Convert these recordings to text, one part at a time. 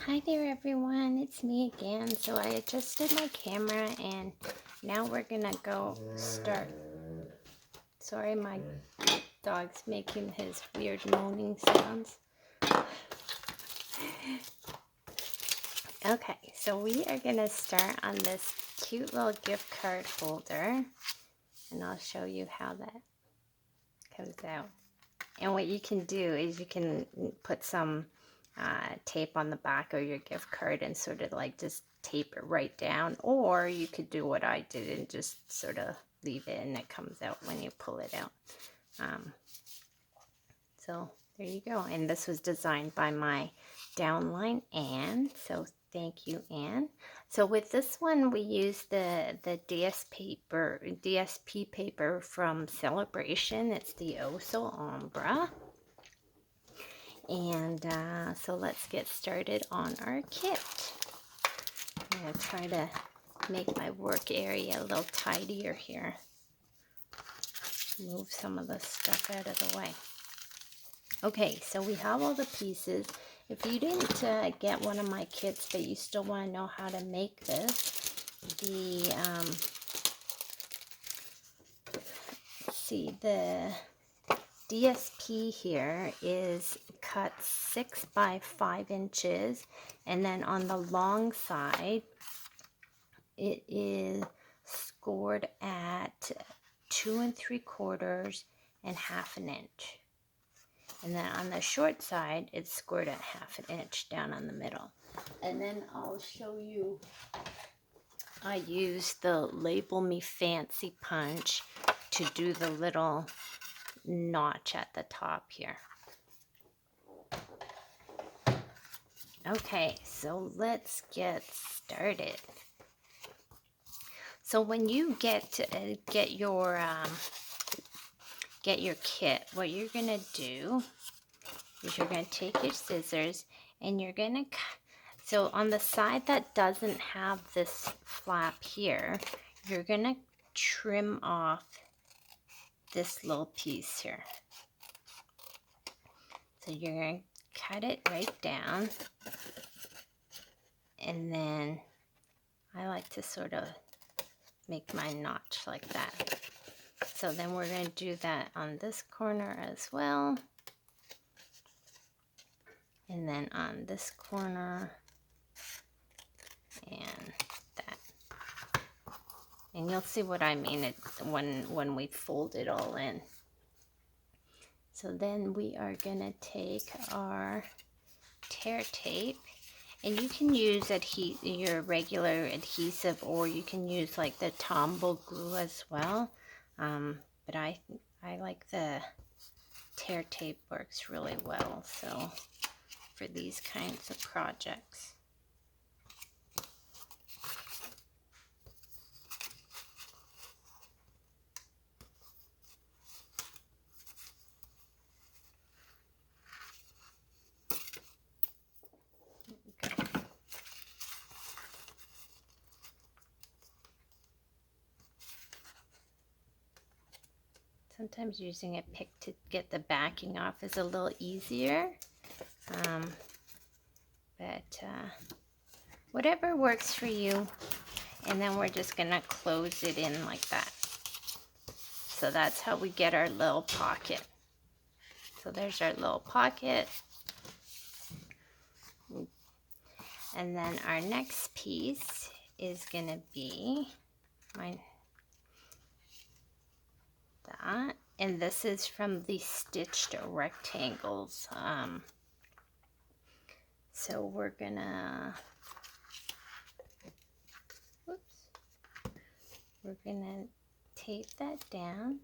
Hi there everyone, it's me again. So I adjusted my camera and now we're gonna go start. Sorry, my dog's making his weird moaning sounds. Okay, so we are gonna start on this cute little gift card holder and I'll show you how that comes out. And what you can do is you can put some tape on the back of your gift card and sort of like just tape it right down, or you could do what I did and just sort of leave it and it comes out when you pull it out. So there you go. And this was designed by my downline Anne, so thank you, Anne. So with this one we used the DSP paper from Celebration. It's the Oh So Ombre. And so let's get started on our kit. I'm going to try to make my work area a little tidier here. Move some of the stuff out of the way. Okay, so we have all the pieces. If you didn't get one of my kits but you still want to know how to make this, the DSP here is cut 6 by 5 inches, and then on the long side it is scored at 2 3/4 and 1/2 inch, and then on the short side it's scored at 1/2 inch down on the middle. And then I'll show you, I used the Label Me Fancy punch to do the little notch at the top here. Okay, so let's get started. So when you get your kit, what you're gonna do is you're gonna take your scissors and you're gonna cut. So on the side that doesn't have this flap here, you're gonna trim off this little piece here. So you're going to cut it right down, and then I like to sort of make my notch like that. So then we're going to do that on this corner as well, and then on this corner, and that. And you'll see what I mean when we fold it all in. So then we are going to take our tear tape, and you can use your regular adhesive, or you can use like the Tombow glue as well. But I like the tear tape, works really well. So for these kinds of projects. Sometimes using a pick to get the backing off is a little easier, but whatever works for you. And then we're just gonna close it in like that. So that's how we get our little pocket. So there's our little pocket. And then our next piece is gonna be that, and this is from the Stitched Rectangles. So we're gonna tape that down.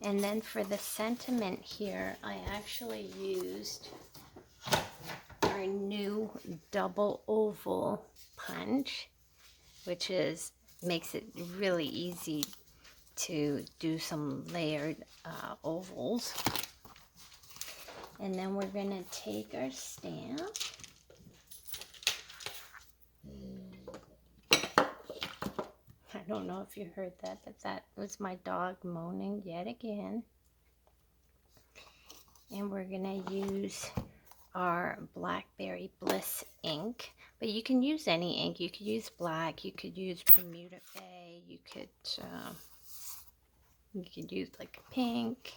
And then for the sentiment here, I actually used our new double oval punch, which makes it really easy to do some layered ovals. And then we're going to take our stamp don't know if you heard that, but that was my dog moaning yet again. And we're going to use our Blackberry Bliss ink, but you can use any ink. You could use black, you could use Bermuda Bay, you could use like a pink.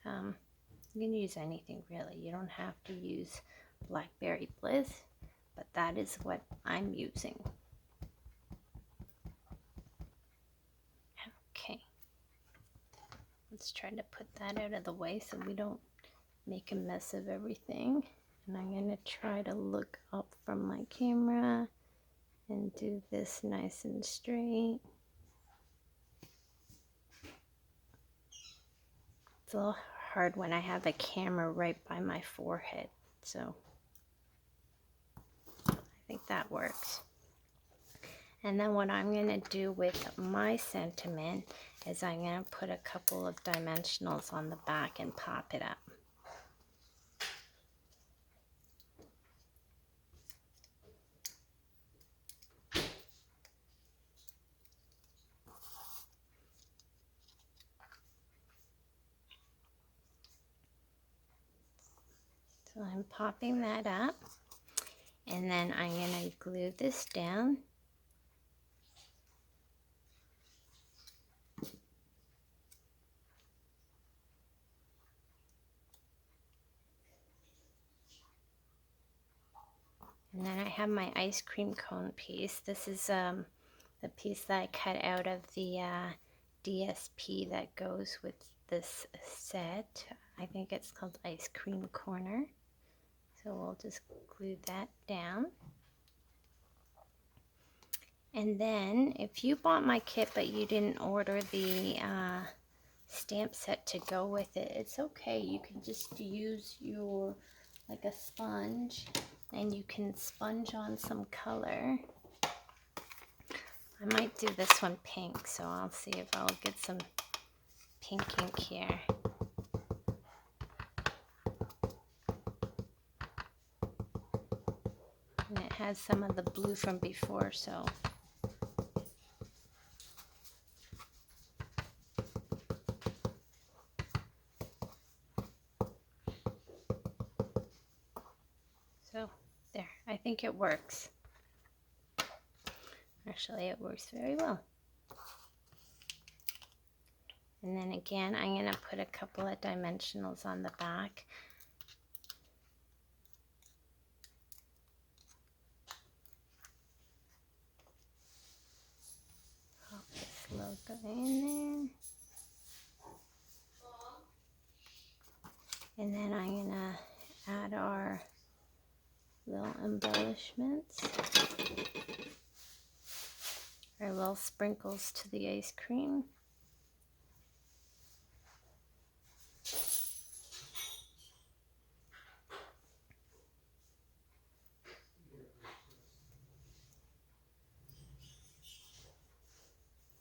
You can use anything really. You don't have to use Blackberry Bliss, but that is what I'm using. Okay, let's try to put that out of the way so we don't make a mess of everything. And I'm going to try to look up from my camera and do this nice and straight. It's a little hard when I have a camera right by my forehead, so I think that works. And then what I'm going to do with my sentiment is I'm going to put a couple of dimensionals on the back and pop it up. So I'm popping that up, and then I'm going to glue this down. And then I have my ice cream cone piece. This is the piece that I cut out of the DSP that goes with this set. I think it's called Ice Cream Corner. So we'll just glue that down. And then if you bought my kit but you didn't order the stamp set to go with it, it's okay. You can just use your, like a sponge, and you can sponge on some color. I might do this one pink, so I'll see if I'll get some pink ink here. And it has some of the blue from before, so there, I think it works. Actually, it works very well. And then again, I'm going to put a couple of dimensionals on the back. Pop this logo in there. And then I'm going to add our little embellishments, our little sprinkles to the ice cream.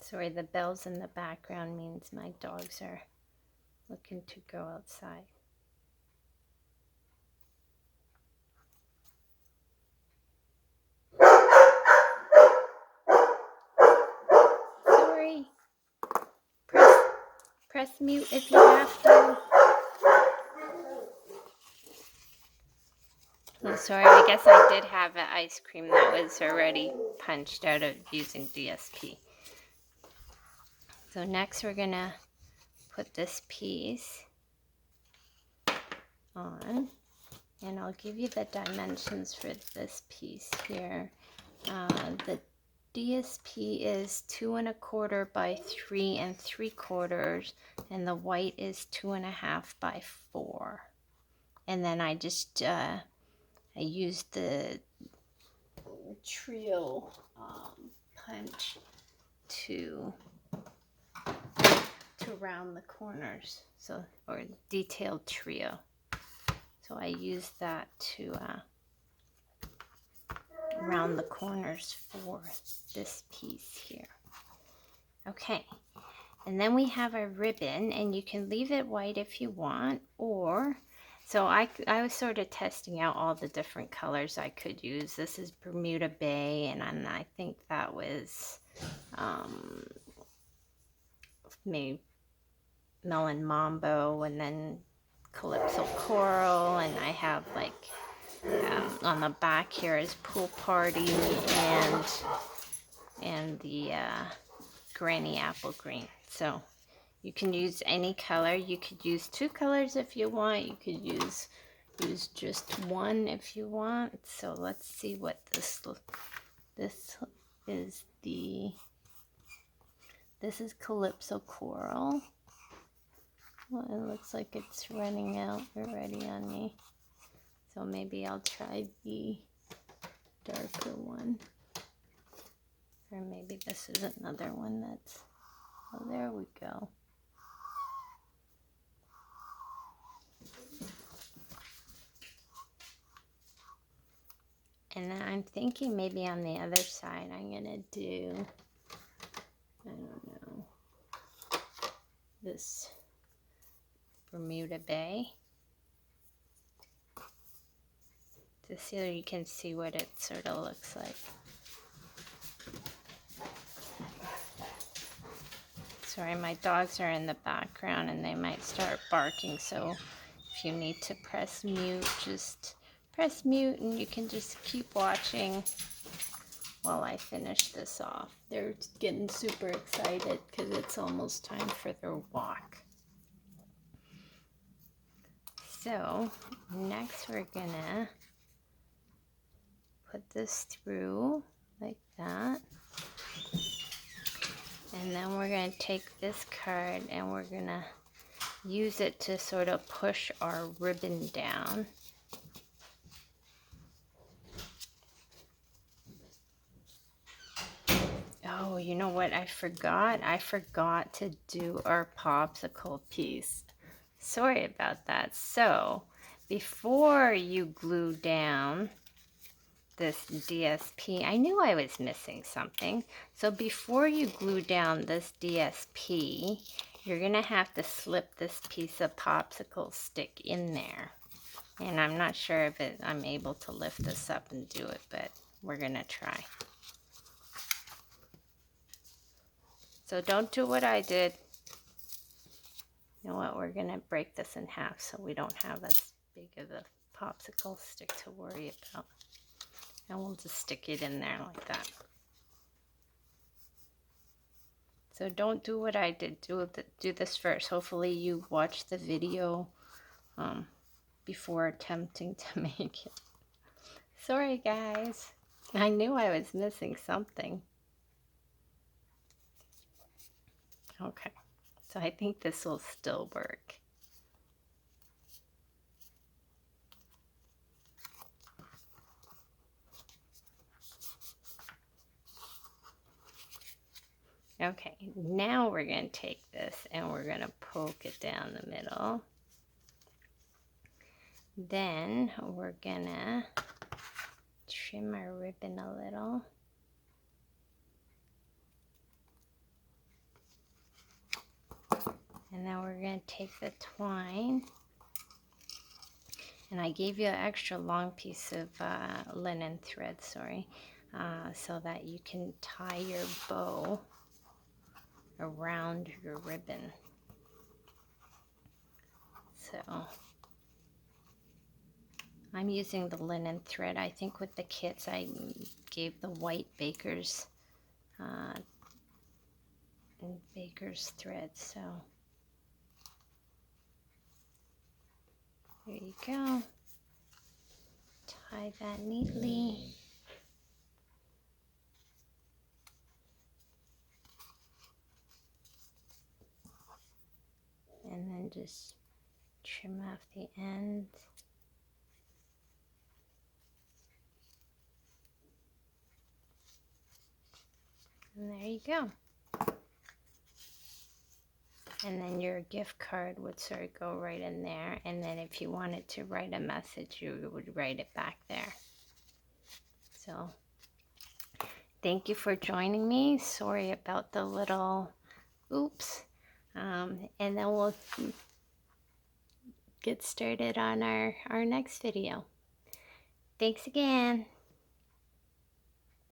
Sorry, the bells in the background means my dogs are looking to go outside. Sorry. Press mute if you have to. Oh, sorry, I guess I did have an ice cream that was already punched out of using DSP. So next we're gonna put this piece on, and I'll give you the dimensions for this piece here. The DSP is 2 1/4 by 3 3/4, and the white is 2 1/2 by 4. And then I just I used the trio punch to round the corners, so, or detailed trio. So I use that to round the corners for this piece here. Okay, and then we have our ribbon, and you can leave it white if you want, or So I was sort of testing out all the different colors I could use. This is Bermuda Bay, and I think that was maybe Melon Mambo, and then Calypso Coral, and I have like on the back here is Pool Party and the Granny Apple Green. So you can use any color. You could use 2 colors if you want. You could use just 1 if you want. So let's see what this is. This is Calypso Coral. Well, it looks like it's running out already on me. So maybe I'll try the darker one. Or maybe this is another one that's, oh, there we go. And then I'm thinking maybe on the other side I'm gonna do, I don't know, this Bermuda Bay. Just so you can see what it sort of looks like. Sorry, my dogs are in the background and they might start barking, so if you need to press mute, just press mute and you can just keep watching while I finish this off. They're getting super excited because it's almost time for their walk. So next we're gonna put this through like that. And then we're going to take this card and we're going to use it to sort of push our ribbon down. Oh, you know what I forgot? I forgot to do our popsicle piece. Sorry about that. So, before you glue down this DSP, I knew I was missing something. So before you glue down this DSP, you're gonna have to slip this piece of popsicle stick in there. And I'm not sure if I'm able to lift this up and do it, but we're gonna try. So don't do what I did. You know what, we're gonna break this in half so we don't have as big of a popsicle stick to worry about. And we'll just stick it in there like that. So don't do what I did. Do this first. Hopefully you watched the video before attempting to make it. Sorry guys. I knew I was missing something. Okay. So I think this will still work. Okay, now we're going to take this and we're going to poke it down the middle. Then we're going to trim our ribbon a little. And then we're going to take the twine. And I gave you an extra long piece of linen thread, sorry, so that you can tie your bow around your ribbon. So I'm using the linen thread. I think with the kits I gave the white baker's thread. So there you go. Tie that neatly. And then just trim off the ends. And there you go. And then your gift card would sort of go right in there. And then if you wanted to write a message, you would write it back there. So thank you for joining me. Sorry about the little oops. And then we'll get started on our next video. Thanks again.